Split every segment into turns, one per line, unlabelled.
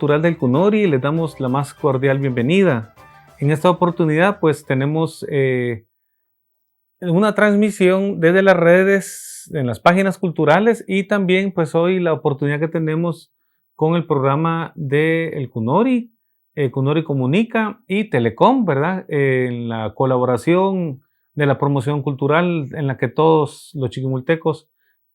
Cultural del CUNORI, les damos la más cordial bienvenida. En esta oportunidad pues tenemos una transmisión desde las redes, en las páginas culturales, y también pues hoy la oportunidad que tenemos con el programa del CUNORI, CUNORI Comunica y Telecom, ¿verdad? En la colaboración de la promoción cultural en la que todos los chiquimultecos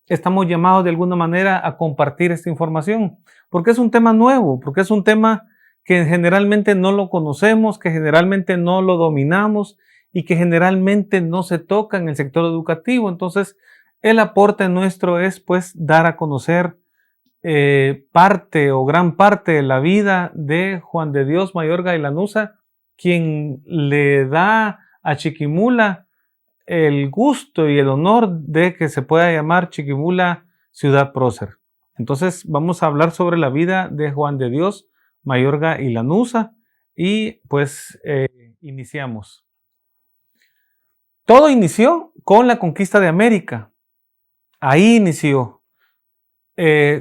estamos llamados de alguna manera a compartir esta información, porque es un tema nuevo, porque es un tema que generalmente no lo conocemos, que generalmente no lo dominamos y que generalmente no se toca en el sector educativo. Entonces, el aporte nuestro es pues dar a conocer parte o gran parte de la vida de Juan de Dios Mayorga y Lanuza, quien le da a Chiquimula el gusto y el honor de que se pueda llamar Chiquimula ciudad prócer. Entonces vamos a hablar sobre la vida de Juan de Dios Mayorga y Lanuza y pues iniciamos. Todo inició con la conquista de América. Ahí inició.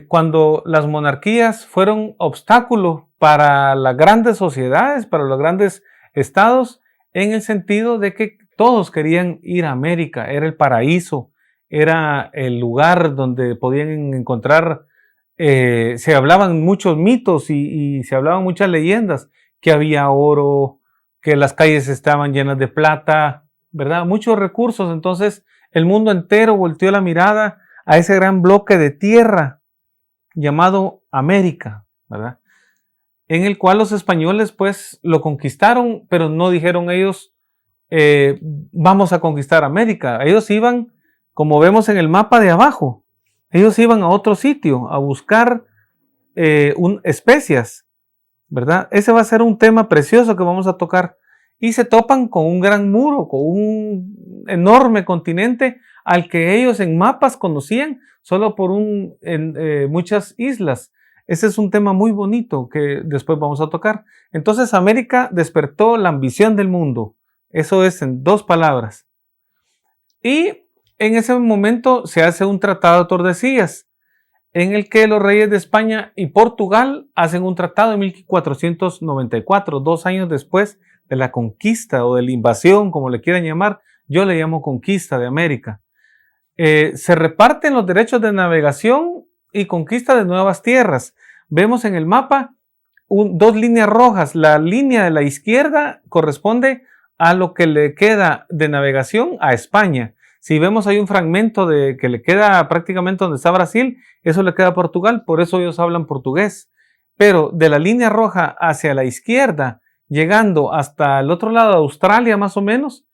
Cuando las monarquías fueron obstáculo para las grandes sociedades, para los grandes estados, en el sentido de que todos querían ir a América, era el paraíso, era el lugar donde podían encontrar, se hablaban muchos mitos y se hablaban muchas leyendas, que había oro, que las calles estaban llenas de plata, ¿verdad? Muchos recursos. Entonces el mundo entero volteó la mirada a ese gran bloque de tierra llamado América, ¿verdad? En el cual los españoles pues lo conquistaron, pero no dijeron ellos vamos a conquistar América. Ellos iban, como vemos en el mapa de abajo, ellos iban a otro sitio a buscar especias, ¿verdad? Ese va a ser un tema precioso que vamos a tocar. Y se topan con un gran muro, con un enorme continente al que ellos en mapas conocían solo por muchas islas. Ese es un tema muy bonito que después vamos a tocar. Entonces América despertó la ambición del mundo. Eso es en dos palabras. Y en ese momento se hace un tratado de Tordesillas, en el que los reyes de España y Portugal hacen un tratado en 1494, 2 años después de la conquista o de la invasión, como le quieran llamar. Yo le llamo conquista de América. Se reparten los derechos de navegación y conquista de nuevas tierras. Vemos en el mapa dos líneas rojas. La línea de la izquierda corresponde a lo que le queda de navegación a España. Si vemos hay un fragmento que le queda prácticamente donde está Brasil, eso le queda a Portugal, por eso ellos hablan portugués. Pero de la línea roja hacia la izquierda, llegando hasta el otro lado de Australia más o menos,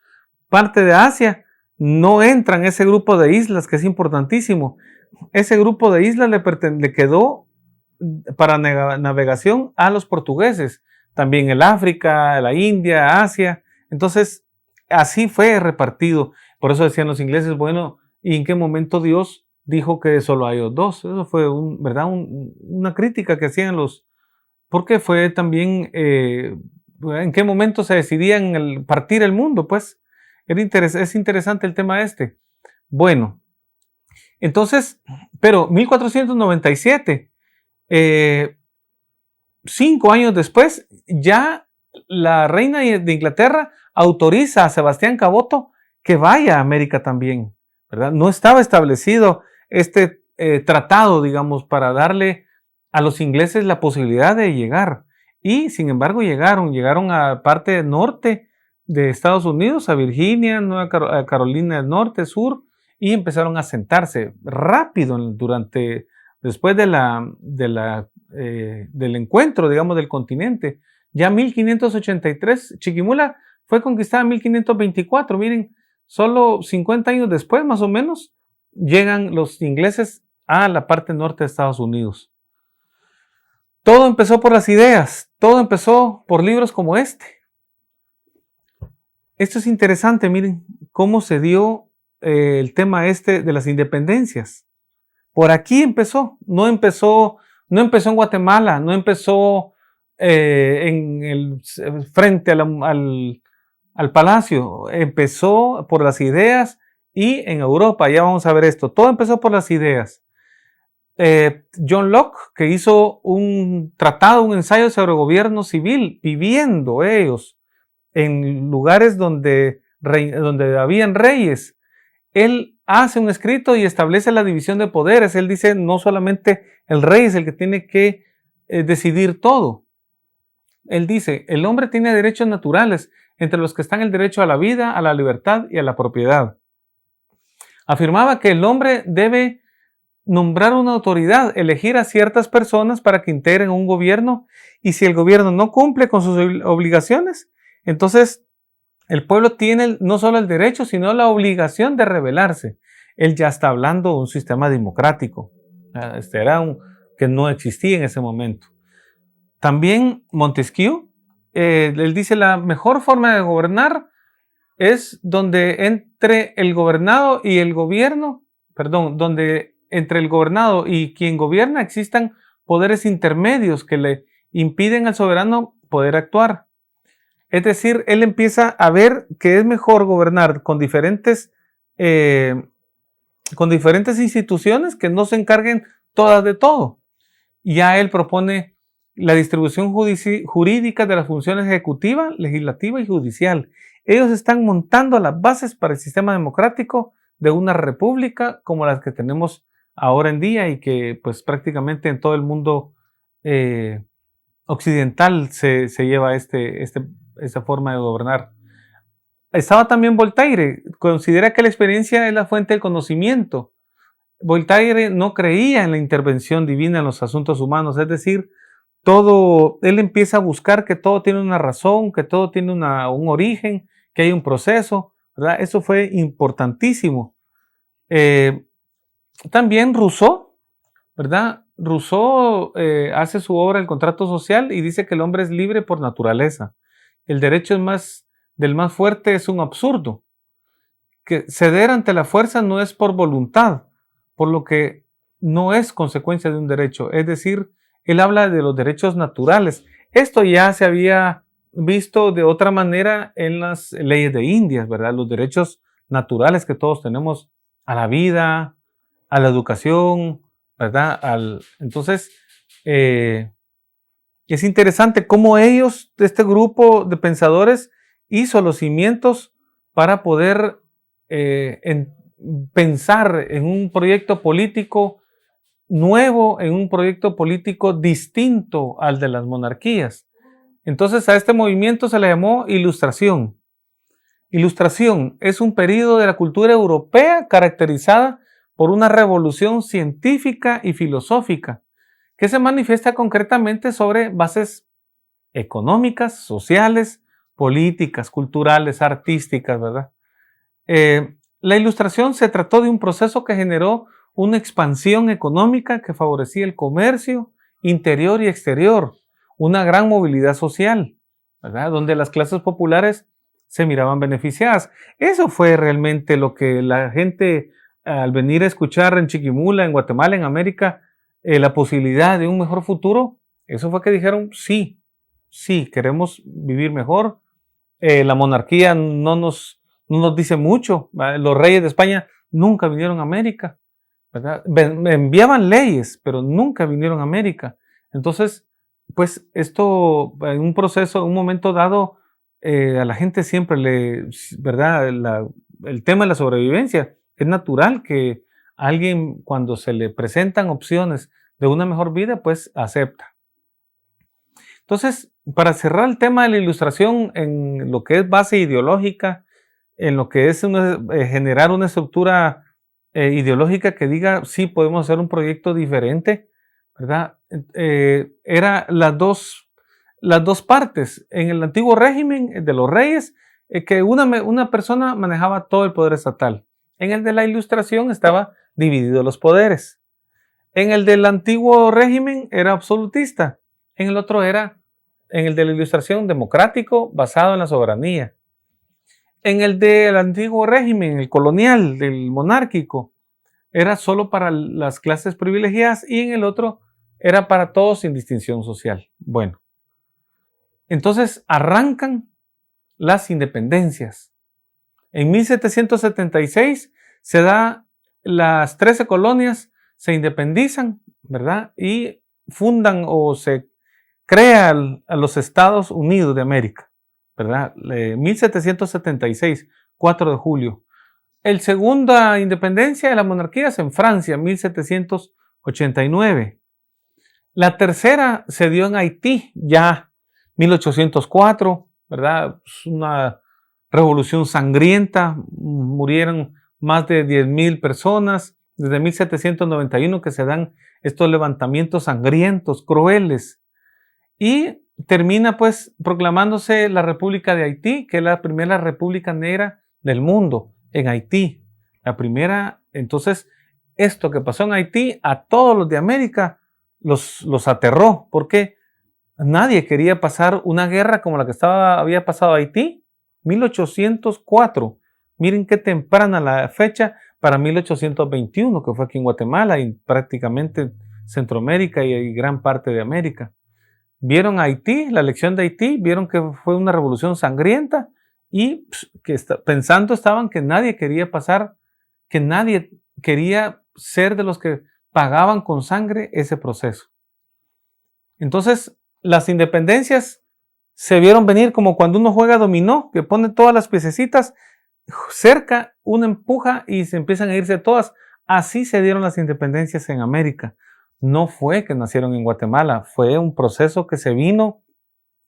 parte de Asia, no entran ese grupo de islas que es importantísimo. Ese grupo de islas le quedó para navegación a los portugueses. También el África, la India, Asia. Entonces, así fue repartido. Por eso decían los ingleses, bueno, ¿y en qué momento Dios dijo que solo hay dos? Eso fue ¿verdad? Una crítica que hacían porque fue también, ¿en qué momento se decidían partir el mundo? Pues es interesante el tema este. Bueno, entonces, pero 1497, 5 años después, ya la reina de Inglaterra autoriza a Sebastián Caboto que vaya a América también, ¿verdad? No estaba establecido este tratado, digamos, para darle a los ingleses la posibilidad de llegar. Y sin embargo llegaron a parte norte de Estados Unidos, a Virginia, Nueva Carolina del Norte, Sur, y empezaron a sentarse rápido después del encuentro, digamos, del continente. Ya 1583, Chiquimula fue conquistada en 1524. Miren, solo 50 años después, más o menos, llegan los ingleses a la parte norte de Estados Unidos. Todo empezó por las ideas, todo empezó por libros como este. Esto es interesante, miren cómo se dio el tema este de las independencias. Por aquí empezó, no empezó en Guatemala, no empezó frente al palacio, empezó por las ideas y en Europa, ya vamos a ver esto, todo empezó por las ideas. John Locke, que hizo un tratado, un ensayo sobre gobierno civil, viviendo ellos en lugares donde habían reyes. Él hace un escrito y establece la división de poderes. Él dice, no solamente el rey es el que tiene que decidir todo. Él dice, el hombre tiene derechos naturales, entre los que están el derecho a la vida, a la libertad y a la propiedad. Afirmaba que el hombre debe nombrar una autoridad, elegir a ciertas personas para que integren un gobierno, y si el gobierno no cumple con sus obligaciones, entonces el pueblo tiene no solo el derecho, sino la obligación de rebelarse. Él ya está hablando de un sistema democrático. Que no existía en ese momento. También Montesquieu, él dice, la mejor forma de gobernar es donde entre el gobernado y el gobierno, donde entre el gobernado y quien gobierna existan poderes intermedios que le impiden al soberano poder actuar. Es decir, él empieza a ver que es mejor gobernar con diferentes instituciones que no se encarguen todas de todo. Ya él propone la distribución jurídica de las funciones ejecutiva, legislativa y judicial. Ellos están montando las bases para el sistema democrático de una república como las que tenemos ahora en día y que pues prácticamente en todo el mundo occidental se lleva esta forma de gobernar. Estaba también Voltaire, considera que la experiencia es la fuente del conocimiento. Voltaire no creía en la intervención divina en los asuntos humanos, es decir, él empieza a buscar que todo tiene una razón, que todo tiene un origen, que hay un proceso, ¿verdad? Eso fue importantísimo. También Rousseau, ¿verdad? Rousseau hace su obra El contrato social y dice que el hombre es libre por naturaleza. El derecho del más fuerte es un absurdo. Que ceder ante la fuerza no es por voluntad, por lo que no es consecuencia de un derecho. Es decir, él habla de los derechos naturales. Esto ya se había visto de otra manera en las leyes de Indias, ¿verdad? Los derechos naturales que todos tenemos a la vida, a la educación, ¿verdad? Entonces, es interesante cómo este grupo de pensadores, hizo los cimientos para poder pensar en un proyecto político nuevo, en un proyecto político distinto al de las monarquías. Entonces a este movimiento se le llamó Ilustración. Ilustración es un período de la cultura europea caracterizada por una revolución científica y filosófica que se manifiesta concretamente sobre bases económicas, sociales, políticas, culturales, artísticas, ¿verdad? La Ilustración se trató de un proceso que generó una expansión económica que favorecía el comercio interior y exterior, una gran movilidad social, ¿verdad? Donde las clases populares se miraban beneficiadas. Eso fue realmente lo que la gente, al venir a escuchar en Chiquimula, en Guatemala, en América, la posibilidad de un mejor futuro, eso fue que dijeron, sí, queremos vivir mejor. La monarquía no nos dice mucho, ¿verdad? Los reyes de España nunca vinieron a América, ¿verdad? Enviaban leyes, pero nunca vinieron a América. Entonces, pues esto, en un proceso, en un momento dado, a la gente siempre ¿verdad? El tema de la sobrevivencia, es natural que alguien, cuando se le presentan opciones de una mejor vida, pues acepta. Entonces, para cerrar el tema de la Ilustración en lo que es base ideológica, en lo que es generar una estructura ideológica que diga, sí, podemos hacer un proyecto diferente, ¿verdad? Era las dos partes. En el antiguo régimen de los reyes, que una persona manejaba todo el poder estatal. En el de la Ilustración estaba dividido los poderes. En el del antiguo régimen era absolutista. En el otro en el de la Ilustración, democrático, basado en la soberanía. En el del antiguo régimen, el colonial, del monárquico, era solo para las clases privilegiadas y en el otro era para todos sin distinción social. Bueno, entonces arrancan las independencias. En 1776 se da las 13 colonias, se independizan, ¿verdad? Y fundan o se crean a los Estados Unidos de América, ¿verdad? 1776, 4 de julio. El segunda independencia de la monarquía es en Francia, 1789. La tercera se dio en Haití, ya 1804, ¿verdad? Es una revolución sangrienta, murieron más de 10,000 personas, desde 1791 que se dan estos levantamientos sangrientos, crueles, y termina pues proclamándose la República de Haití, que es la primera república negra del mundo, en Haití. La primera, entonces, esto que pasó en Haití, a todos los de América los aterró, porque nadie quería pasar una guerra como la que había pasado Haití, 1804. Miren qué temprana la fecha para 1821, que fue aquí en Guatemala y prácticamente Centroamérica y gran parte de América. Vieron Haití, la elección de Haití, vieron que fue una revolución sangrienta y que pensando estaban que nadie quería pasar, que nadie quería ser de los que pagaban con sangre ese proceso. Entonces, las independencias se vieron venir como cuando uno juega dominó, que pone todas las piececitas cerca, uno empuja y se empiezan a irse todas. Así se dieron las independencias en América. No fue que nacieron en Guatemala, fue un proceso que se vino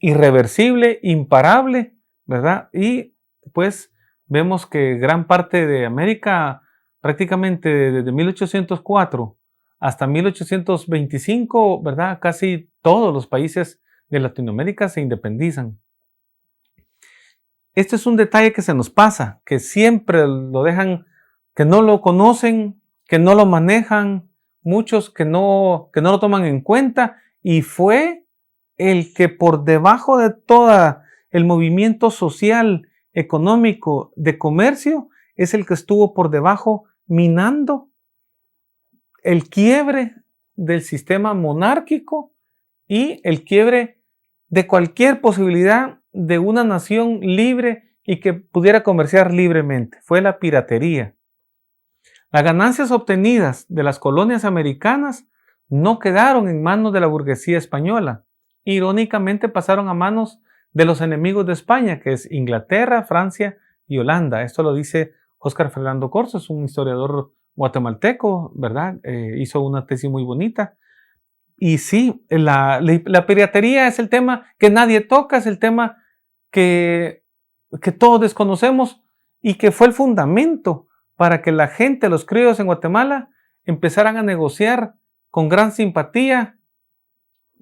irreversible, imparable, ¿verdad? Y pues vemos que gran parte de América, prácticamente desde 1804 hasta 1825, ¿verdad? Casi todos los países de Latinoamérica se independizan. Este es un detalle que se nos pasa, que siempre lo dejan, que no lo conocen, que no lo manejan, muchos que no lo toman en cuenta, y fue el que por debajo de todo el movimiento social, económico, de comercio, es el que estuvo por debajo minando el quiebre del sistema monárquico y el quiebre de cualquier posibilidad de una nación libre y que pudiera comerciar libremente. Fue la piratería. Las ganancias obtenidas de las colonias americanas no quedaron en manos de la burguesía española. Irónicamente pasaron a manos de los enemigos de España, que es Inglaterra, Francia y Holanda. Esto lo dice Óscar Fernando Corzo, es un historiador guatemalteco, ¿verdad? Hizo una tesis muy bonita. Y sí, la piratería es el tema que nadie toca, es el tema que todos desconocemos y que fue el fundamento para que la gente, los criollos en Guatemala, empezaran a negociar con gran simpatía,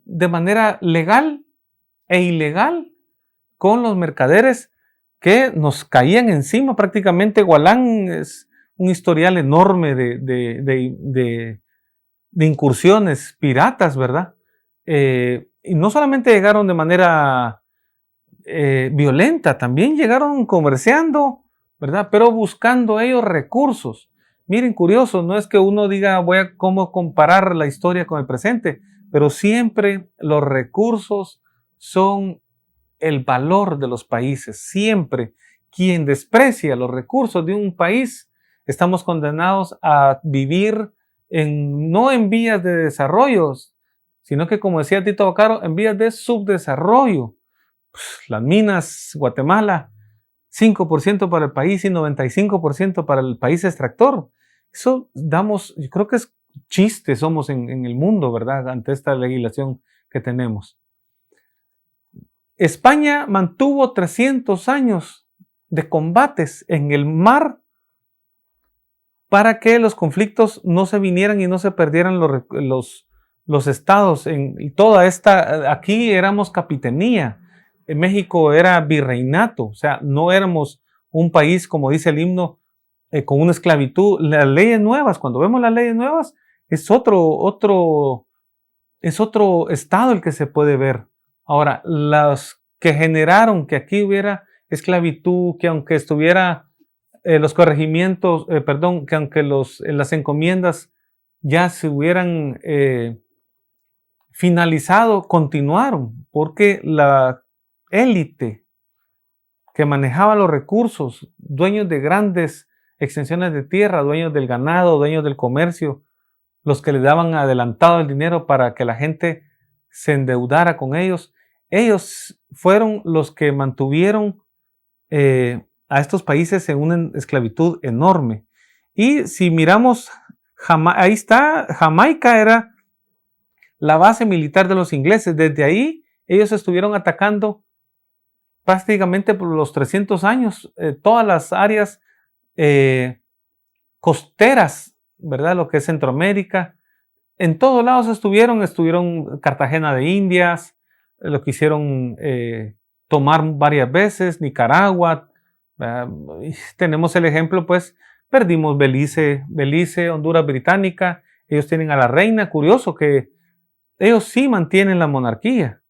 de manera legal e ilegal, con los mercaderes que nos caían encima. Prácticamente Gualán es un historial enorme de incursiones piratas, ¿verdad? Y no solamente llegaron de manera violenta, también llegaron comerciando, ¿verdad? Pero buscando ellos recursos. Miren, curioso, no es que uno diga voy a cómo comparar la historia con el presente, pero siempre los recursos son el valor de los países. Siempre quien desprecia los recursos de un país, estamos condenados a vivir no en vías de desarrollo, sino que, como decía Tito Bacaro, en vías de subdesarrollo. Las minas, Guatemala, 5% para el país y 95% para el país extractor. Eso yo creo que es chiste somos en el mundo, ¿verdad? Ante esta legislación que tenemos. España mantuvo 300 años de combates en el mar para que los conflictos no se vinieran y no se perdieran los estados. Aquí éramos capitanía, en México era virreinato, o sea, no éramos un país, como dice el himno, con una esclavitud. Las leyes nuevas, cuando vemos las leyes nuevas, es otro estado el que se puede ver. Ahora, las que generaron que aquí hubiera esclavitud, que aunque estuviera los corregimientos, que aunque las encomiendas ya se hubieran finalizado, continuaron, porque la élite que manejaba los recursos, dueños de grandes extensiones de tierra, dueños del ganado, dueños del comercio, los que le daban adelantado el dinero para que la gente se endeudara con ellos. Ellos fueron los que mantuvieron a estos países en una esclavitud enorme. Y si miramos, ahí está, Jamaica era la base militar de los ingleses. Desde ahí ellos estuvieron atacando prácticamente por los 300 años todas las áreas costeras, ¿verdad? Lo que es Centroamérica. En todos lados estuvieron Cartagena de Indias, lo quisieron tomar varias veces, Nicaragua. Tenemos el ejemplo, pues, perdimos Belice, Honduras Británica. Ellos tienen a la reina, curioso que ellos sí mantienen la monarquía.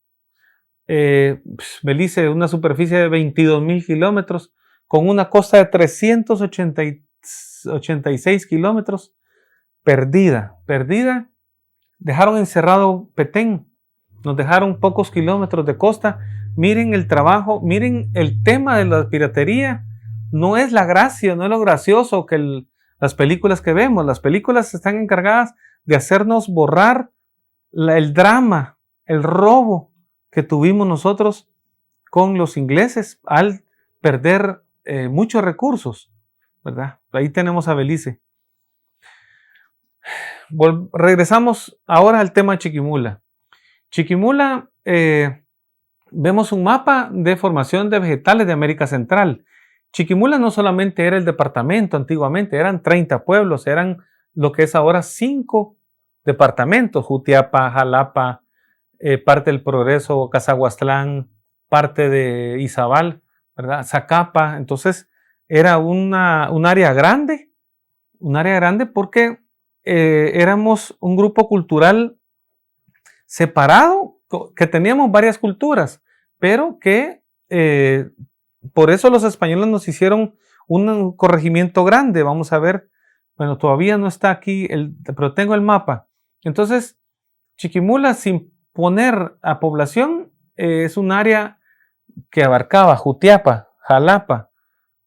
Belice, una superficie de 22,000 kilómetros, con una costa de 386 kilómetros, perdida. Dejaron encerrado Petén, nos dejaron pocos kilómetros de costa. Miren el trabajo, miren el tema de la piratería. No es la gracia, no es lo gracioso que las películas que vemos. Las películas están encargadas de hacernos borrar el drama, el robo que tuvimos nosotros con los ingleses al perder muchos recursos, ¿verdad? Ahí tenemos a Belice. Regresamos ahora al tema de Chiquimula. Chiquimula, vemos un mapa de formación de vegetales de América Central. Chiquimula no solamente era el departamento antiguamente, eran 30 pueblos, eran lo que es ahora 5 departamentos: Jutiapa, Jalapa, parte del Progreso, Cazahuastlán, parte de Izabal, ¿verdad? Zacapa. Entonces era un área grande porque éramos un grupo cultural separado, que teníamos varias culturas, pero que por eso los españoles nos hicieron un corregimiento grande. Vamos a ver, bueno, todavía no está aquí, pero tengo el mapa. Entonces, Chiquimula, sin poner a población, es un área que abarcaba Jutiapa, Jalapa,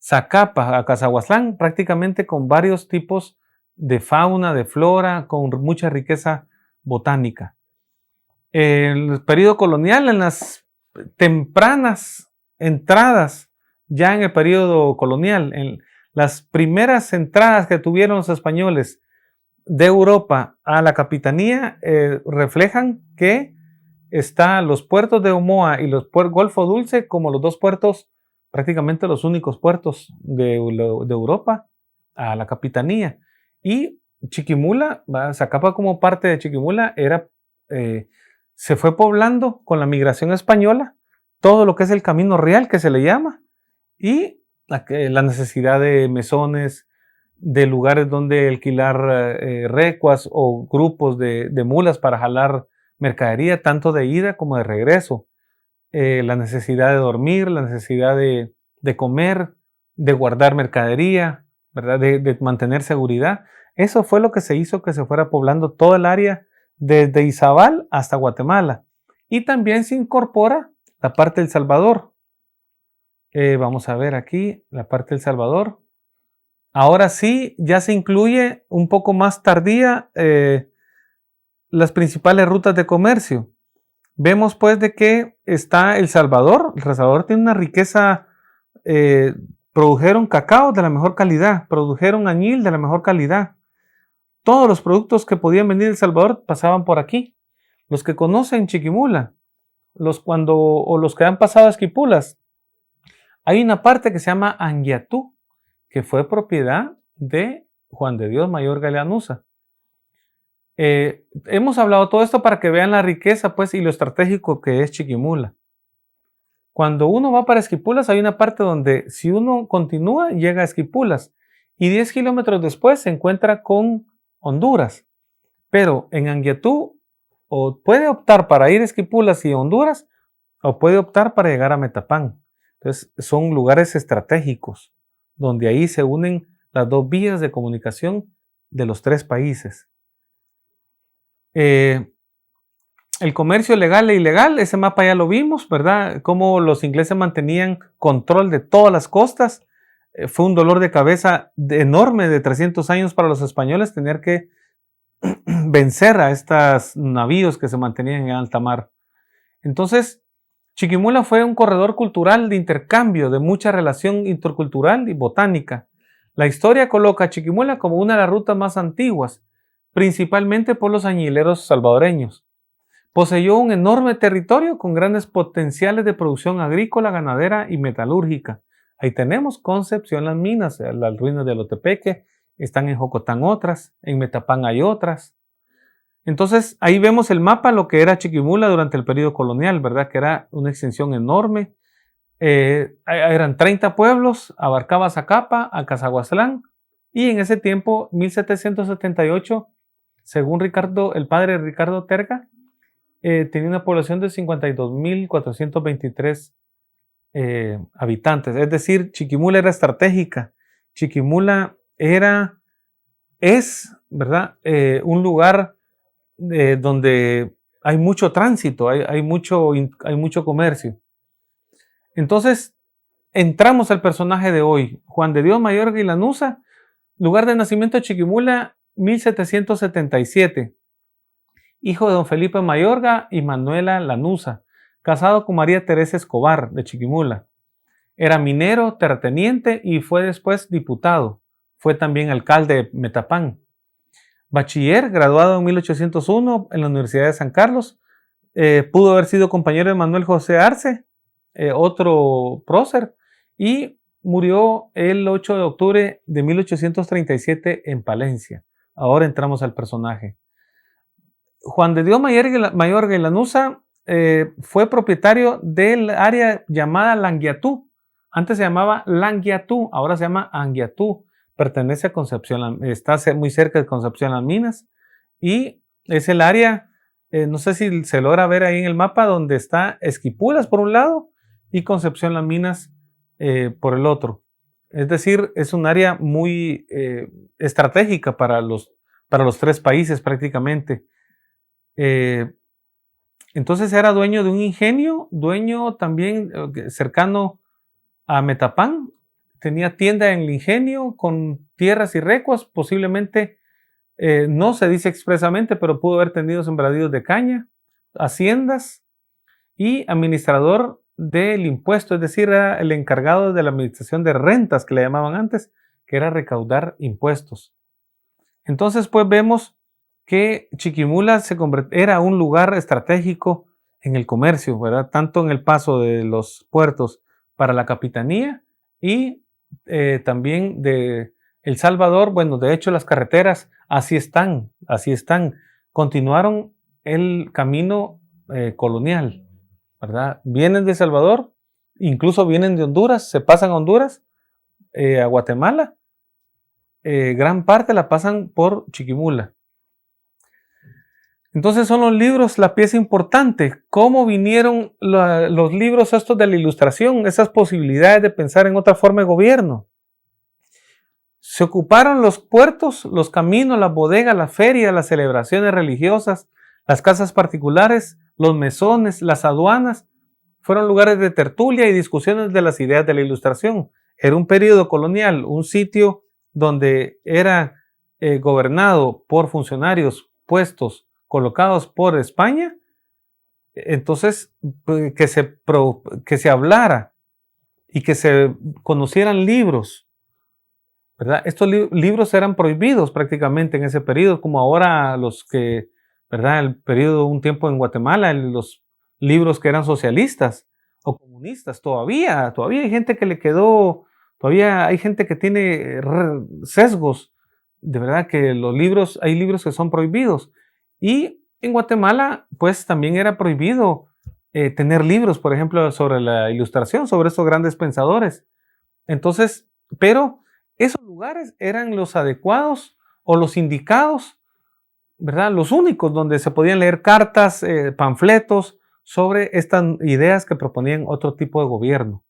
Zacapa, Cazahuastlán, prácticamente con varios tipos de fauna, de flora, con mucha riqueza botánica. El periodo colonial, en las tempranas entradas, ya en el periodo colonial, en las primeras entradas que tuvieron los españoles de Europa a la capitanía, reflejan que están los puertos de Omoa y los Golfo Dulce como los dos puertos, prácticamente los únicos puertos de Europa a la capitanía. Y Chiquimula, Zacapa como parte de Chiquimula, se fue poblando con la migración española, todo lo que es el Camino Real, que se le llama, y la necesidad de mesones, de lugares donde alquilar recuas o grupos de mulas para jalar mercadería, tanto de ida como de regreso. La necesidad de dormir, la necesidad de comer, de guardar mercadería, ¿verdad? De mantener seguridad. Eso fue lo que se hizo que se fuera poblando todo el área desde Izabal hasta Guatemala. Y también se incorpora la parte del Salvador. Vamos a ver aquí la parte del Salvador. Ahora sí, ya se incluye un poco más tardía las principales rutas de comercio. Vemos pues de que está El Salvador. El Salvador tiene una riqueza, produjeron cacao de la mejor calidad, produjeron añil de la mejor calidad. Todos los productos que podían venir de El Salvador pasaban por aquí. Los que conocen Chiquimula, los que han pasado a Esquipulas, hay una parte que se llama Anguiatú, que fue propiedad de Juan de Dios Mayor Galeanusa. Hemos hablado todo esto para que vean la riqueza, pues, y lo estratégico que es Chiquimula. Cuando uno va para Esquipulas, hay una parte donde, si uno continúa, llega a Esquipulas, y 10 kilómetros después se encuentra con Honduras. Pero en Anguiatú, o puede optar para ir a Esquipulas y Honduras, o puede optar para llegar a Metapán. Entonces, son lugares estratégicos, donde ahí se unen las dos vías de comunicación de los tres países. El comercio legal e ilegal, ese mapa ya lo vimos, ¿verdad? Cómo los ingleses mantenían control de todas las costas. Fue un dolor de cabeza enorme de 300 años para los españoles tener que vencer a estos navíos que se mantenían en alta mar. Entonces, Chiquimula fue un corredor cultural de intercambio, de mucha relación intercultural y botánica. La historia coloca a Chiquimula como una de las rutas más antiguas, principalmente por los añileros salvadoreños. Poseyó un enorme territorio con grandes potenciales de producción agrícola, ganadera y metalúrgica. Ahí tenemos Concepción las minas, las ruinas de Lotepeque, están en Jocotán otras, en Metapán hay otras. Entonces ahí vemos el mapa, lo que era Chiquimula durante el periodo colonial, ¿verdad? Que era una extensión enorme. Eran 30 pueblos, abarcaba Zacapa, a Cazahuaslán, y en ese tiempo, 1778, según el padre Ricardo Terga, tenía una población de 52.423 habitantes. Es decir, Chiquimula era estratégica. Chiquimula es, ¿verdad? Un lugar donde hay mucho tránsito, hay mucho comercio. Entonces, entramos al personaje de hoy, Juan de Dios Mayorga y Lanuza, lugar de nacimiento de Chiquimula, 1777. Hijo de don Felipe Mayorga y Manuela Lanuza, casado con María Teresa Escobar de Chiquimula. Era minero, terrateniente y fue después diputado. Fue también alcalde de Metapán. Bachiller, graduado en 1801 en la Universidad de San Carlos. Pudo haber sido compañero de Manuel José Arce, otro prócer, y murió el 8 de octubre de 1837 en Palencia. Ahora entramos al personaje. Juan de Dios Mayorga y Lanuza fue propietario del área llamada Languiatú. Antes se llamaba Languiatú, ahora se llama Anguiatú. Pertenece a Concepción, está muy cerca de Concepción Las Minas y es el área, no sé si se logra ver ahí en el mapa, donde está Esquipulas por un lado y Concepción Las Minas por el otro. Es decir, es un área muy estratégica para los tres países prácticamente. Entonces era dueño de un ingenio, dueño también cercano a Metapán, tenía tienda en el ingenio con tierras y recuas, posiblemente no se dice expresamente, pero pudo haber tenido sembradíos de caña, haciendas y administrador del impuesto, es decir, era el encargado de la administración de rentas que le llamaban antes, que era recaudar impuestos. Entonces pues vemos que Chiquimula era un lugar estratégico en el comercio, ¿verdad? Tanto en el paso de los puertos para la capitanía y también de El Salvador. Bueno, de hecho las carreteras así están. Continuaron el camino colonial, ¿verdad? Vienen de El Salvador, incluso vienen de Honduras, se pasan a Honduras, a Guatemala. Gran parte la pasan por Chiquimula. Entonces son los libros la pieza importante. ¿Cómo vinieron los libros estos de la Ilustración? Esas posibilidades de pensar en otra forma de gobierno. Se ocuparon los puertos, los caminos, las bodegas, las ferias, las celebraciones religiosas, las casas particulares, los mesones, las aduanas. Fueron lugares de tertulia y discusiones de las ideas de la Ilustración. Era un periodo colonial, un sitio donde era gobernado por funcionarios puestos colocados por España. Entonces que se hablara y que se conocieran libros, ¿verdad? Estos libros eran prohibidos prácticamente en ese periodo, como ahora los que, ¿verdad? El periodo, un tiempo en Guatemala, los libros que eran socialistas o comunistas, todavía hay gente que le quedó, todavía hay gente que tiene sesgos, de verdad que hay libros que son prohibidos. Y en Guatemala, pues también era prohibido tener libros, por ejemplo, sobre la Ilustración, sobre estos grandes pensadores. Entonces, pero esos lugares eran los adecuados o los indicados, ¿verdad? Los únicos donde se podían leer cartas, panfletos sobre estas ideas que proponían otro tipo de gobierno.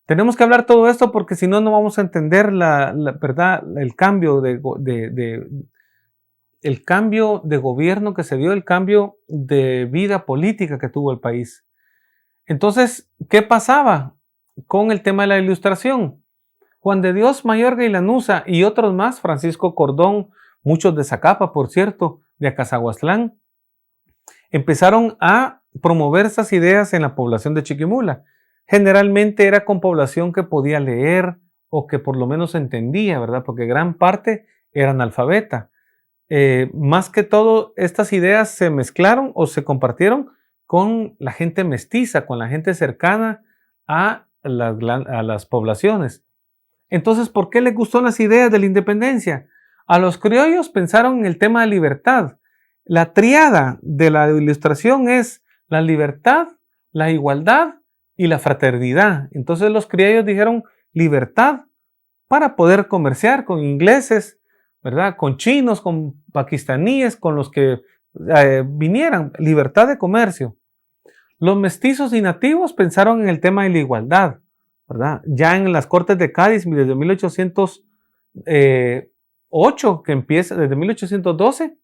Tenemos que hablar todo esto porque si no, no vamos a entender ¿verdad? El cambio el cambio de gobierno que se dio, el cambio de vida política que tuvo el país. Entonces, ¿qué pasaba con el tema de la Ilustración? Juan de Dios Mayorga y Lanuza y otros más, Francisco Cordón, muchos de Zacapa, por cierto, de Acazahuatlán, empezaron a promover estas ideas en la población de Chiquimula. Generalmente era con población que podía leer o que por lo menos entendía, ¿verdad? Porque gran parte era analfabeta. Más que todo, estas ideas se mezclaron o se compartieron con la gente mestiza, con la gente cercana a las poblaciones. Entonces, ¿por qué les gustó las ideas de la independencia? A los criollos pensaron en el tema de libertad. La tríada de la ilustración es la libertad, la igualdad y la fraternidad. Entonces los criollos dijeron libertad para poder comerciar con ingleses, ¿verdad? Con chinos, con pakistaníes, con los que vinieran, libertad de comercio. Los mestizos y nativos pensaron en el tema de la igualdad, ¿verdad? Ya en las Cortes de Cádiz, desde 1808, que empieza, desde 1812,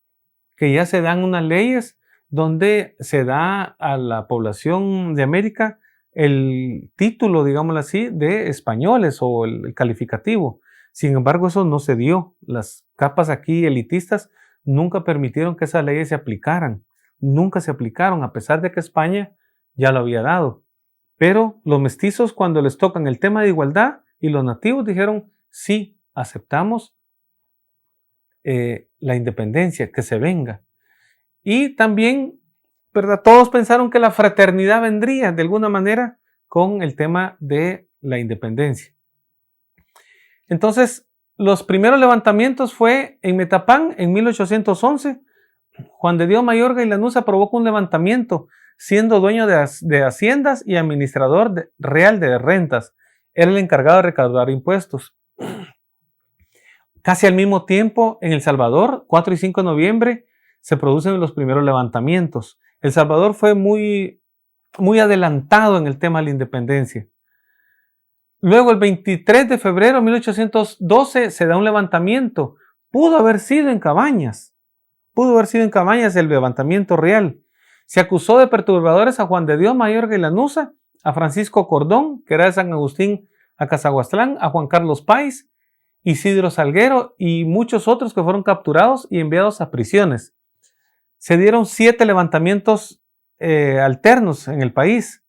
que ya se dan unas leyes donde se da a la población de América el título, digámoslo así, de españoles o el calificativo. Sin embargo, eso no se dio. Las capas aquí elitistas nunca permitieron que esas leyes se aplicaran. Nunca se aplicaron, a pesar de que España ya lo había dado. Pero los mestizos, cuando les tocan el tema de igualdad, y los nativos dijeron, sí, aceptamos la independencia, que se venga. Y también, ¿verdad? Todos pensaron que la fraternidad vendría de alguna manera con el tema de la independencia. Entonces, los primeros levantamientos fue en Metapán en 1811. Juan de Dios Mayorga y Lanuza provocó un levantamiento, siendo dueño de haciendas y administrador real de rentas. Era el encargado de recaudar impuestos. Casi al mismo tiempo, en El Salvador, 4 y 5 de noviembre, se producen los primeros levantamientos. El Salvador fue muy adelantado en el tema de la independencia. Luego, el 23 de febrero de 1812, se da un levantamiento. Pudo haber sido en Cabañas. Pudo haber sido en Cabañas el levantamiento real. Se acusó de perturbadores a Juan de Dios Mayorga y Lanuza, a Francisco Cordón, que era de San Agustín a Acazahuatlán, a Juan Carlos Páez, Isidro Salguero y muchos otros que fueron capturados y enviados a prisiones. Se dieron 7 levantamientos alternos en el país.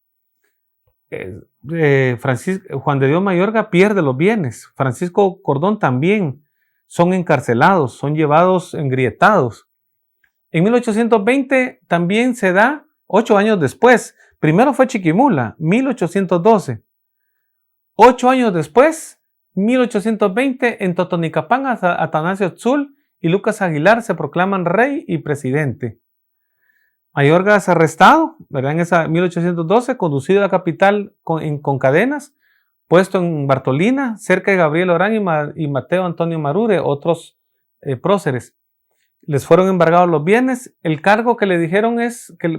Juan de Dios Mayorga pierde los bienes. Francisco Cordón también. Son encarcelados, son llevados engrietados. En 1820 también se da, 8 años después. Primero fue Chiquimula, 1812. 8 años después, 1820, en Totonicapán, Atanasio Tzul y Lucas Aguilar se proclaman rey y presidente. Mayorga es arrestado, ¿verdad? En esa 1812, conducido a la capital con cadenas, puesto en Bartolina, cerca de Gabriel Orán y Mateo Antonio Marure, otros próceres. Les fueron embargados los bienes. El cargo que le dijeron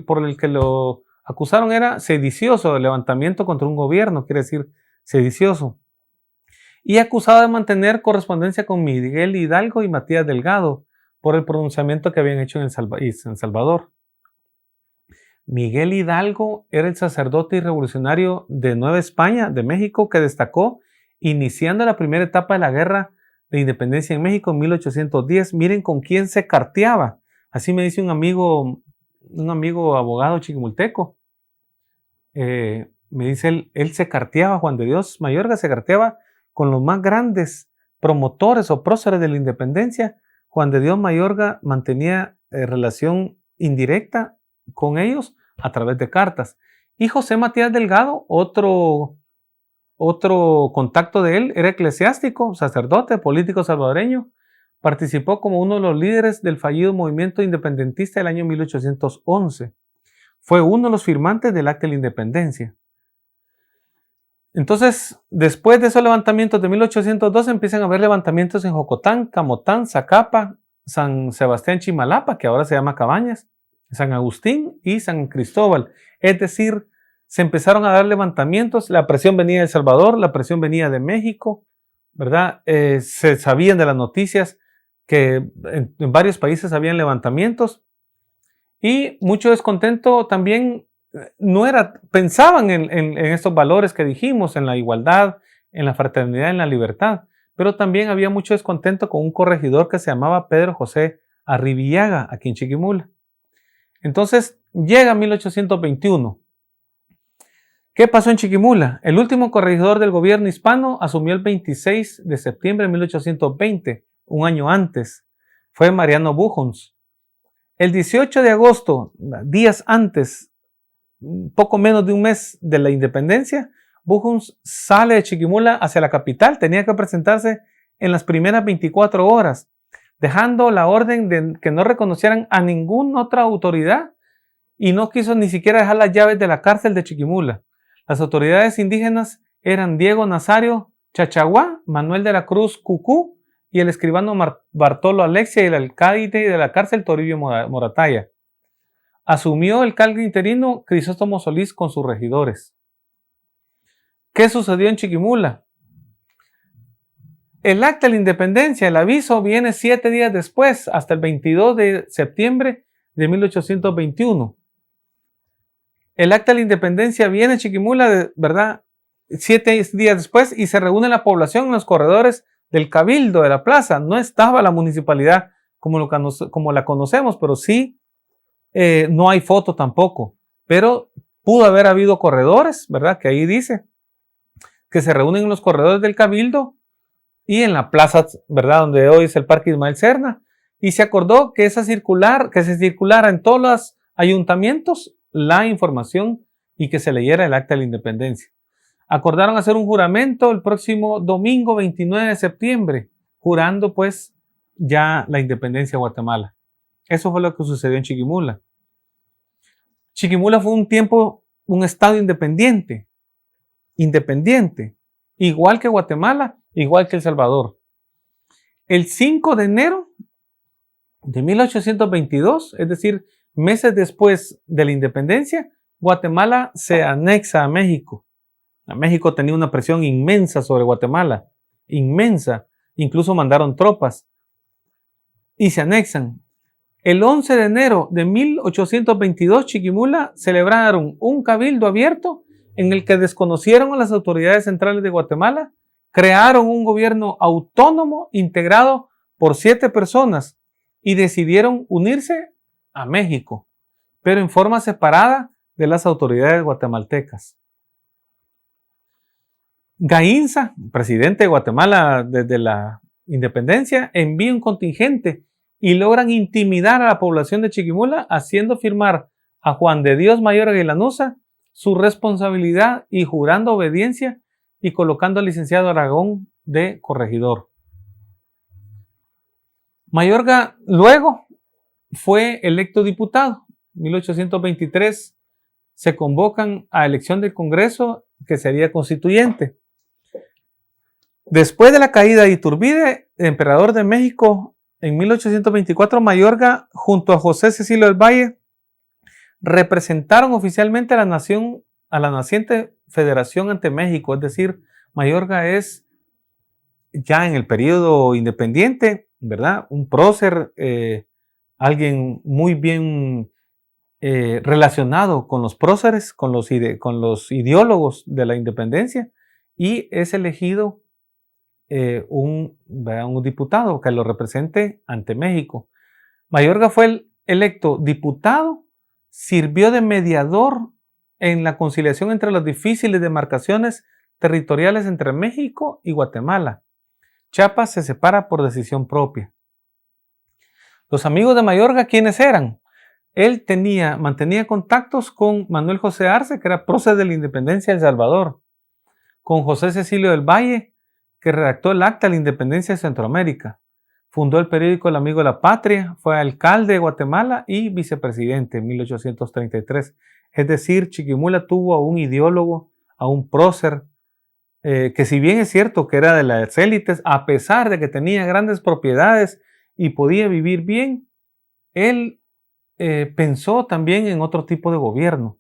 por el que lo acusaron era sedicioso, levantamiento contra un gobierno, quiere decir sedicioso. Y acusado de mantener correspondencia con Miguel Hidalgo y Matías Delgado por el pronunciamiento que habían hecho en El Salvador. Miguel Hidalgo era el sacerdote y revolucionario de Nueva España, de México, que destacó iniciando la primera etapa de la guerra de independencia en México en 1810. Miren con quién se carteaba. Así me dice un amigo abogado chiquimulteco. Me dice él se carteaba, Juan de Dios Mayorga se carteaba con los más grandes promotores o próceres de la independencia. Juan de Dios Mayorga mantenía relación indirecta con ellos a través de cartas. Y José Matías Delgado, otro contacto de él, era eclesiástico, sacerdote, político salvadoreño. Participó como uno de los líderes del fallido movimiento independentista del año 1811. Fue uno de los firmantes del Acta de la Independencia. Entonces, después de esos levantamientos de 1812, empiezan a haber levantamientos en Jocotán, Camotán, Zacapa, San Sebastián Chimalapa, que ahora se llama Cabañas, San Agustín y San Cristóbal. Es decir, se empezaron a dar levantamientos. La presión venía de El Salvador, la presión venía de México, ¿verdad? Se sabían de las noticias que en varios países habían levantamientos y mucho descontento también. Pensaban en estos valores que dijimos, en la igualdad, en la fraternidad, en la libertad, pero también había mucho descontento con un corregidor que se llamaba Pedro José Arribillaga, aquí en Chiquimula. Entonces llega 1821. ¿Qué pasó en Chiquimula? El último corregidor del gobierno hispano asumió el 26 de septiembre de 1820, un año antes. Fue Mariano Bujoms. El 18 de agosto, días antes, poco menos de un mes de la independencia, Bujoms sale de Chiquimula hacia la capital. Tenía que presentarse en las primeras 24 horas, dejando la orden de que no reconocieran a ninguna otra autoridad y no quiso ni siquiera dejar las llaves de la cárcel de Chiquimula. Las autoridades indígenas eran Diego Nazario Chachaguá, Manuel de la Cruz Cucú y el escribano Bartolo Alexia y el alcaide de la cárcel Toribio Morataya. Asumió el cargo interino Crisóstomo Solís con sus regidores. ¿Qué sucedió en Chiquimula? El acta de la independencia, el aviso, viene 7 días después, hasta el 22 de septiembre de 1821. El acta de la independencia viene a Chiquimula, ¿verdad? 7 días después y se reúne la población en los corredores del Cabildo de la plaza. No estaba la municipalidad como la conocemos, pero sí, no hay foto tampoco. Pero pudo haber habido corredores, ¿verdad? Que ahí dice que se reúnen en los corredores del Cabildo y en la plaza, ¿verdad? Donde hoy es el Parque Ismael Serna. Y se acordó que se circulara en todos los ayuntamientos la información y que se leyera el acta de la independencia. Acordaron hacer un juramento el próximo domingo 29 de septiembre, jurando pues ya la independencia de Guatemala. Eso fue lo que sucedió en Chiquimula. Chiquimula fue un tiempo un estado independiente, igual que Guatemala, igual que El Salvador. El 5 de enero de 1822, es decir, meses después de la independencia, Guatemala se anexa a México. México tenía una presión inmensa sobre Guatemala, inmensa, incluso mandaron tropas y se anexan. El 11 de enero de 1822, Chiquimula celebraron un cabildo abierto en el que desconocieron a las autoridades centrales de Guatemala, crearon un gobierno autónomo integrado por 7 personas y decidieron unirse a México, pero en forma separada de las autoridades guatemaltecas. Gainza, presidente de Guatemala desde la independencia, envía un contingente y logran intimidar a la población de Chiquimula, haciendo firmar a Juan de Dios Mayorga y Lanuza su responsabilidad y jurando obediencia y colocando al licenciado Aragón de corregidor. Mayorga luego fue electo diputado. En 1823 se convocan a elección del Congreso, que sería constituyente. Después de la caída de Iturbide, emperador de México, en 1824, Mayorga, junto a José Cecilio del Valle, representaron oficialmente a la naciente federación ante México. Es decir, Mayorga es ya en el periodo independiente, ¿verdad? Un prócer, alguien muy bien relacionado con los próceres, con los ideólogos de la independencia, y es elegido un diputado que lo represente ante México. Mayorga fue electo diputado, sirvió de mediador en la conciliación entre las difíciles demarcaciones territoriales entre México y Guatemala. Chiapas se separa por decisión propia. Los amigos de Mayorga, ¿quiénes eran? Él mantenía contactos con Manuel José Arce, que era prócer de la independencia de El Salvador, con José Cecilio del Valle, que redactó el Acta de la Independencia de Centroamérica. Fundó el periódico El Amigo de la Patria, fue alcalde de Guatemala y vicepresidente en 1833. Es decir, Chiquimula tuvo a un ideólogo, a un prócer, que si bien es cierto que era de las élites, a pesar de que tenía grandes propiedades y podía vivir bien, él pensó también en otro tipo de gobierno.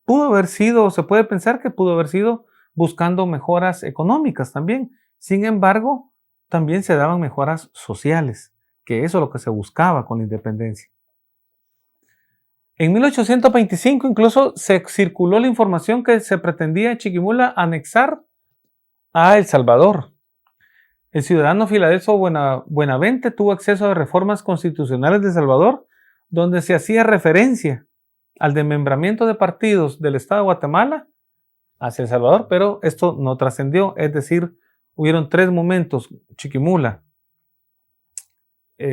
Se puede pensar que pudo haber sido buscando mejoras económicas también. Sin embargo, también se daban mejoras sociales, que eso es lo que se buscaba con la independencia. En 1825 incluso se circuló la información que se pretendía en Chiquimula anexar a El Salvador. el ciudadano Filadelfo Buenavente tuvo acceso a reformas constitucionales de Salvador, donde se hacía referencia al desmembramiento de partidos del Estado de Guatemala hacia El Salvador, pero esto no trascendió, es decir, hubieron 3 momentos: Chiquimula,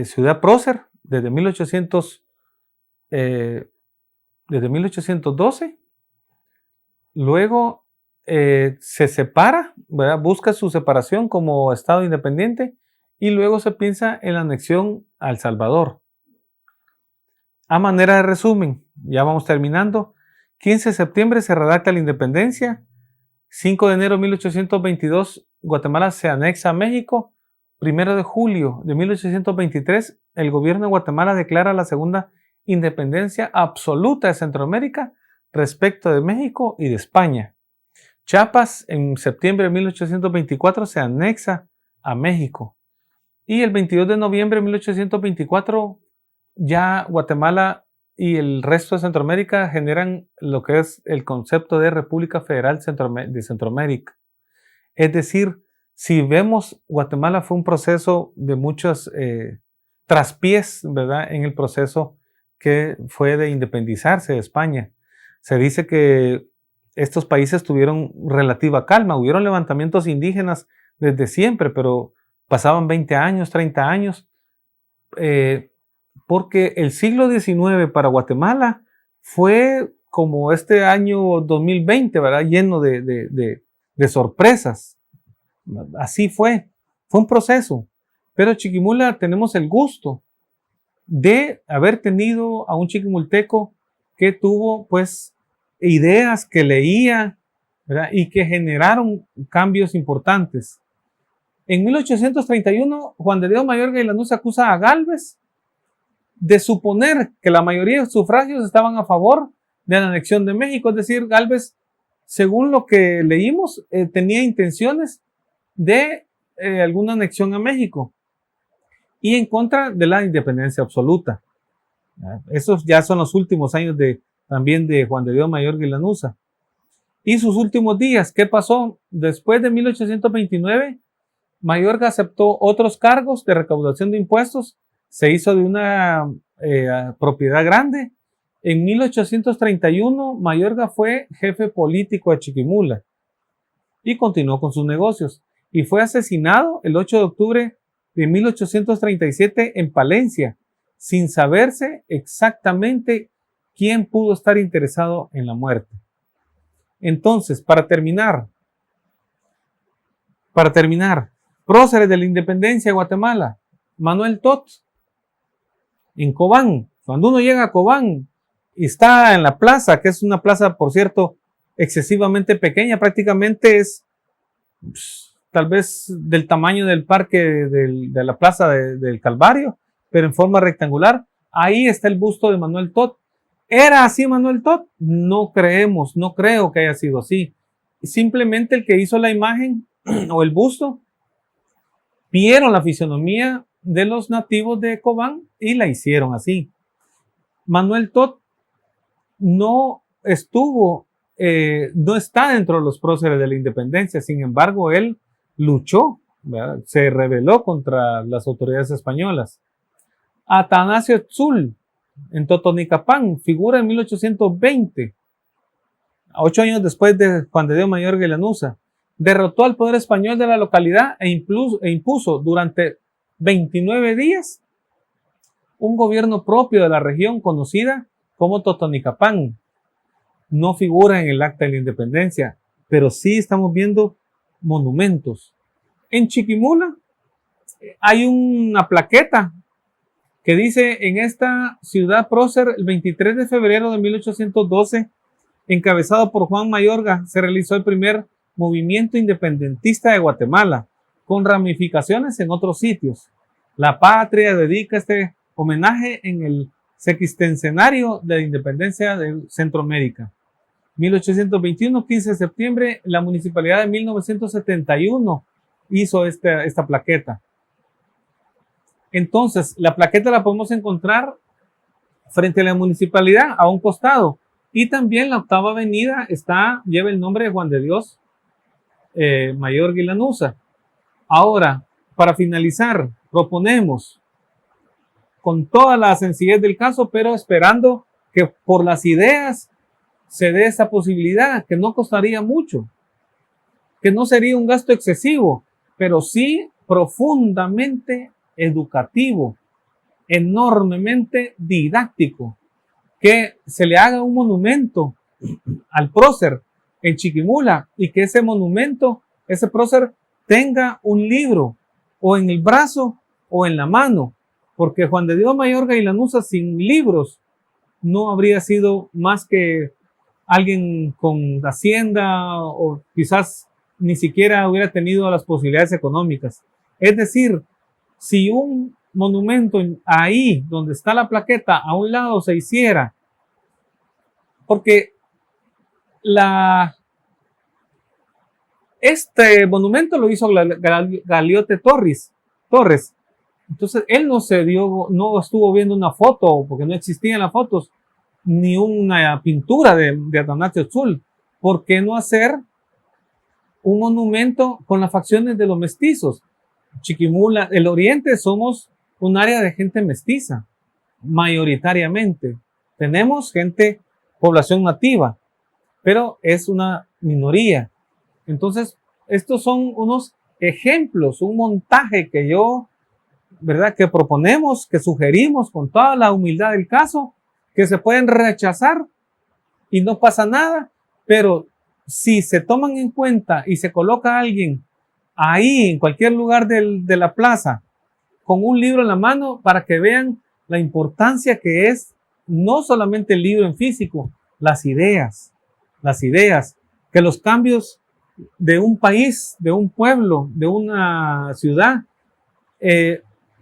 Ciudad Prócer, desde 1812, luego se separa, ¿verdad? Busca su separación como Estado independiente y luego se piensa en la anexión a El Salvador. A manera de resumen, ya vamos terminando. 15 de septiembre se redacta la independencia. 5 de enero de 1822 Guatemala se anexa a México. 1 de julio de 1823 el gobierno de Guatemala declara la segunda independencia absoluta de Centroamérica respecto de México y de España. Chiapas en septiembre de 1824 se anexa a México. Y el 22 de noviembre de 1824 ya Guatemala y el resto de Centroamérica generan lo que es el concepto de República Federal de Centroamérica. Es decir, si vemos, Guatemala fue un proceso de muchos traspiés, ¿verdad? En el proceso que fue de independizarse de España. Se dice que estos países tuvieron relativa calma, hubieron levantamientos indígenas desde siempre, pero pasaban 20 años, 30 años, porque el siglo XIX para Guatemala fue como este año 2020, ¿verdad? Lleno de sorpresas. Así fue un proceso. Pero Chiquimula tenemos el gusto de haber tenido a un chiquimulteco que tuvo pues ideas, que leía, ¿verdad? Y que generaron cambios importantes. En 1831, Juan de Dios Mayorga y Lanuza acusa a Gálvez de suponer que la mayoría de sufragios estaban a favor de la anexión de México. Es decir, Gálvez, según lo que leímos, tenía intenciones de alguna anexión a México y en contra de la independencia absoluta. Esos ya son los últimos años también de Juan de Dios Mayorga y Lanuza. Y sus últimos días, ¿qué pasó? Después de 1829, Mayorga aceptó otros cargos de recaudación de impuestos, se hizo de una propiedad grande. En 1831, Mayorga fue jefe político de Chiquimula y continuó con sus negocios. Y fue asesinado el 8 de octubre de 1837 en Palencia, sin saberse exactamente quién pudo estar interesado en la muerte. Entonces, para terminar, próceres de la independencia de Guatemala: Manuel Tot, en Cobán. Cuando uno llega a Cobán y está en la plaza, que es una plaza, por cierto, excesivamente pequeña, prácticamente es tal vez del tamaño del parque de la plaza del Calvario, pero en forma rectangular. Ahí está el busto de Manuel Tot. ¿Era así Manuel Tot? No creo que haya sido así. Simplemente el que hizo la imagen o el busto vieron la fisonomía de los nativos de Cobán y la hicieron así. Manuel Tot no está dentro de los próceres de la independencia. Sin embargo, él luchó, ¿verdad? Se rebeló contra las autoridades españolas. Atanasio Tzul, en Totonicapán, figura en 1820, 8 años después de Juan de Dios Mayorga y Lanuza. Derrotó al poder español de la localidad e impuso durante 29 días un gobierno propio de la región conocida como Totonicapán. No figura en el acta de la independencia, pero sí estamos viendo monumentos. En Chiquimula hay una plaqueta que dice: en esta ciudad prócer, el 23 de febrero de 1812, encabezado por Juan Mayorga, se realizó el primer movimiento independentista de Guatemala, con ramificaciones en otros sitios. La Patria dedica este homenaje en el sexagenario de la independencia de Centroamérica. 1821, 15 de septiembre, la municipalidad de 1971 hizo esta plaqueta. Entonces, la plaqueta la podemos encontrar frente a la municipalidad, a un costado. Y también la octava avenida lleva el nombre de Juan de Dios Mayorga y Lanuza. Ahora, para finalizar, proponemos con toda la sencillez del caso, pero esperando que por las ideas se dé esa posibilidad, que no costaría mucho, que no sería un gasto excesivo, pero sí profundamente educativo, enormemente didáctico, que se le haga un monumento al prócer en Chiquimula y que ese monumento, ese prócer, tenga un libro o en el brazo o en la mano, porque Juan de Dios Mayorga y Lanuza sin libros no habría sido más que alguien con hacienda o quizás ni siquiera hubiera tenido las posibilidades económicas. Es decir, si un monumento ahí donde está la plaqueta a un lado se hiciera, porque este monumento lo hizo Galiote Torres. Entonces él no estuvo viendo una foto, porque no existían las fotos, ni una pintura de Atanasio Tzul. ¿Por qué no hacer un monumento con las facciones de los mestizos? Chiquimula, el oriente, somos un área de gente mestiza, mayoritariamente. Tenemos población nativa, pero es una minoría. Entonces, estos son unos ejemplos, un montaje que que proponemos, que sugerimos con toda la humildad del caso, que se pueden rechazar y no pasa nada, pero si se toman en cuenta y se coloca a alguien ahí en cualquier lugar de la plaza con un libro en la mano para que vean la importancia que es no solamente el libro en físico, las ideas, que los cambios de un país, de un pueblo, de una ciudad,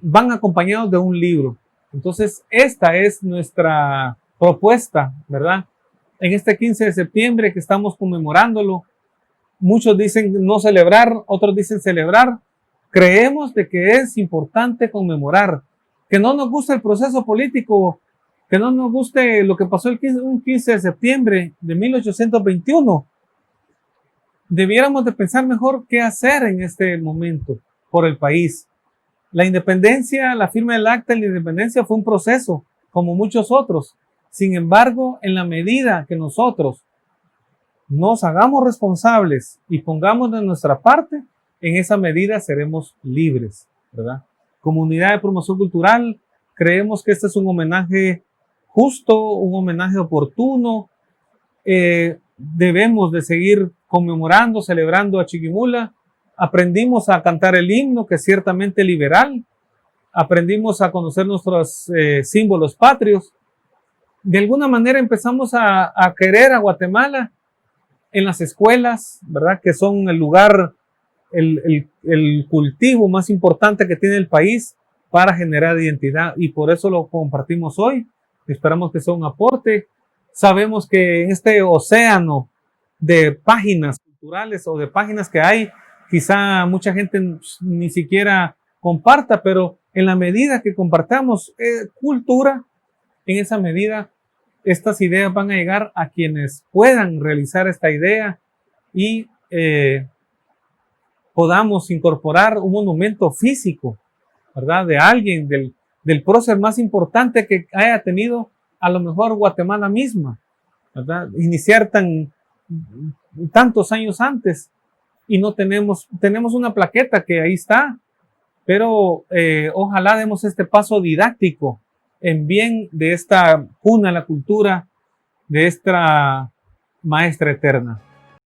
van acompañados de un libro. Entonces, esta es nuestra propuesta, ¿verdad? En este 15 de septiembre que estamos conmemorándolo, muchos dicen no celebrar, otros dicen celebrar. Creemos de que es importante conmemorar, que no nos guste el proceso político, que no nos guste lo que pasó un 15 de septiembre de 1821. Debiéramos de pensar mejor qué hacer en este momento por el país. La independencia, la firma del acta de la independencia fue un proceso, como muchos otros. Sin embargo, en la medida que nosotros nos hagamos responsables y pongamos de nuestra parte, en esa medida seremos libres, ¿verdad? Comunidad de Promoción Cultural, creemos que este es un homenaje justo, un homenaje oportuno. Debemos de seguir conmemorando, celebrando a Chiquimula. Aprendimos a cantar el himno, que es ciertamente liberal. Aprendimos a conocer nuestros símbolos patrios. De alguna manera empezamos a querer a Guatemala en las escuelas, ¿verdad? Que son el lugar, el cultivo más importante que tiene el país para generar identidad, y por eso lo compartimos hoy. Esperamos que sea un aporte. Sabemos que en este océano de páginas culturales o de páginas que hay, quizá mucha gente ni siquiera comparta, pero en la medida que compartamos cultura, en esa medida estas ideas van a llegar a quienes puedan realizar esta idea y podamos incorporar un monumento físico, ¿verdad? De alguien, del prócer más importante que haya tenido a lo mejor Guatemala misma, ¿verdad? Iniciar tantos años antes y no tenemos una plaqueta que ahí está, pero ojalá demos este paso didáctico en bien de esta cuna, la cultura, de esta maestra eterna.